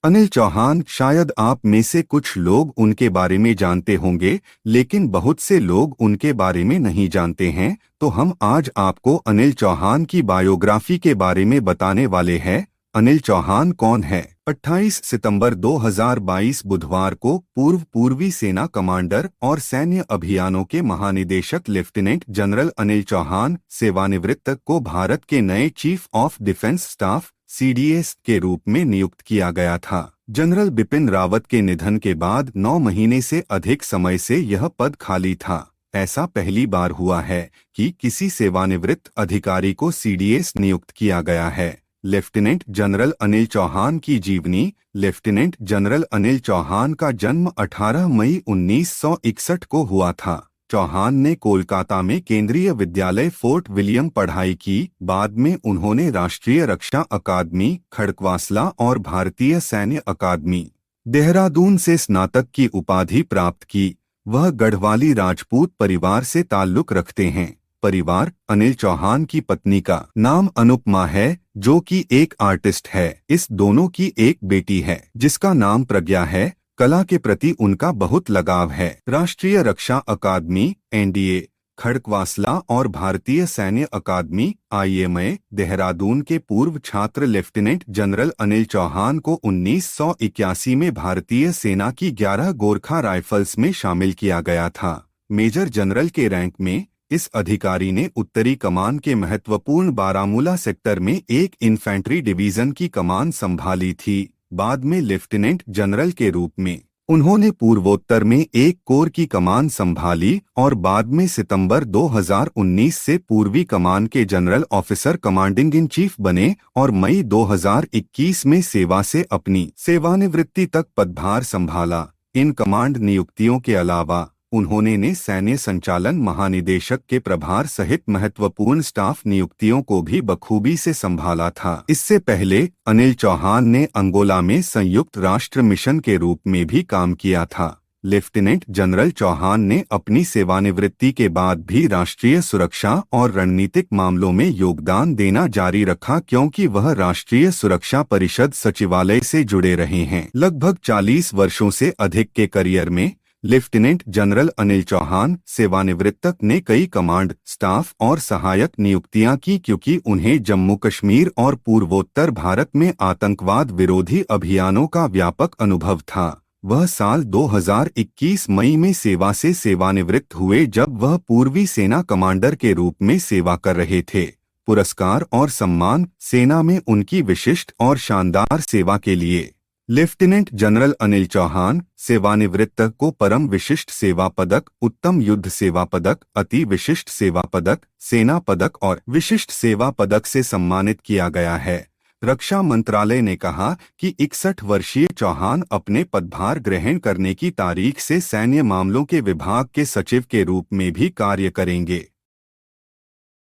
अनिल चौहान, शायद आप में से कुछ लोग उनके बारे में जानते होंगे, लेकिन बहुत से लोग उनके बारे में नहीं जानते हैं। तो हम आज आपको अनिल चौहान की बायोग्राफी के बारे में बताने वाले हैं। अनिल चौहान कौन है? 28 सितंबर 2022 बुधवार को पूर्वी सेना कमांडर और सैन्य अभियानों के महानिदेशक लेफ्टिनेंट जनरल अनिल चौहान सेवानिवृत्त को भारत के नए chief of defence staff (CDS) के रूप में नियुक्त किया गया था। जनरल बिपिन रावत के निधन के बाद 9 महीने से अधिक समय से यह पद खाली था। ऐसा पहली बार हुआ है कि किसी सेवानिवृत्त अधिकारी को CDS नियुक्त किया गया है। लेफ्टिनेंट जनरल अनिल चौहान की जीवनी। लेफ्टिनेंट जनरल अनिल चौहान का जन्म 18 मई 1961 को हुआ था। चौहान ने कोलकाता में केंद्रीय विद्यालय फोर्ट विलियम पढ़ाई की। बाद में उन्होंने राष्ट्रीय रक्षा अकादमी खड़कवासला और भारतीय सैन्य अकादमी देहरादून से स्नातक की उपाधि प्राप्त की। वह गढ़वाली राजपूत परिवार से ताल्लुक रखते हैं। परिवार। अनिल चौहान की पत्नी का नाम अनुपमा है, जो कि एक आर्टिस्ट है। इस दोनों की एक बेटी है जिसका नाम प्रज्ञा है। कला के प्रति उनका बहुत लगाव है। राष्ट्रीय रक्षा अकादमी (NDA) खड़कवासला और भारतीय सैन्य अकादमी (IMA) देहरादून के पूर्व छात्र लेफ्टिनेंट जनरल अनिल चौहान को 1981 में भारतीय सेना की 11 गोरखा राइफल्स में शामिल किया गया था। मेजर जनरल के रैंक में इस अधिकारी ने उत्तरी कमान के महत्वपूर्ण बारामूला सेक्टर में एक इन्फेंट्री डिवीजन की कमान संभाली थी। बाद में लेफ्टिनेंट जनरल के रूप में उन्होंने पूर्वोत्तर में एक कोर की कमान संभाली और बाद में सितंबर 2019 से पूर्वी कमान के general officer commanding in chief बने और मई 2021 में सेवा से अपनी सेवानिवृत्ति तक पदभार संभाला। इन कमांड नियुक्तियों के अलावा उन्होंने सैन्य संचालन महानिदेशक के प्रभार सहित महत्वपूर्ण स्टाफ नियुक्तियों को भी बखूबी से संभाला था। इससे पहले अनिल चौहान ने अंगोला में संयुक्त राष्ट्र मिशन के रूप में भी काम किया था। लेफ्टिनेंट जनरल चौहान ने अपनी सेवानिवृत्ति के बाद भी राष्ट्रीय सुरक्षा और रणनीतिक मामलों में योगदान देना जारी रखा, क्योंकि वह राष्ट्रीय सुरक्षा परिषद सचिवालय से जुड़े रहे हैं। लगभग 40 वर्षों से अधिक के करियर में लेफ्टिनेंट जनरल अनिल चौहान सेवानिवृत्त ने कई कमांड, स्टाफ और सहायक नियुक्तियां की, क्योंकि उन्हें जम्मू कश्मीर और पूर्वोत्तर भारत में आतंकवाद विरोधी अभियानों का व्यापक अनुभव था। वह साल 2021 मई में सेवा से सेवानिवृत्त हुए, जब वह पूर्वी सेना कमांडर के रूप में सेवा कर रहे थे। पुरस्कार और सम्मान। सेना में उनकी विशिष्ट और शानदार सेवा के लिए लेफ्टिनेंट जनरल अनिल चौहान सेवानिवृत्त को परम विशिष्ट सेवा पदक, उत्तम युद्ध सेवा पदक, अति विशिष्ट सेवा पदक, सेना पदक और विशिष्ट सेवा पदक से सम्मानित किया गया है। रक्षा मंत्रालय ने कहा कि 61 वर्षीय चौहान अपने पदभार ग्रहण करने की तारीख से सैन्य मामलों के विभाग के सचिव के रूप में भी कार्य करेंगे।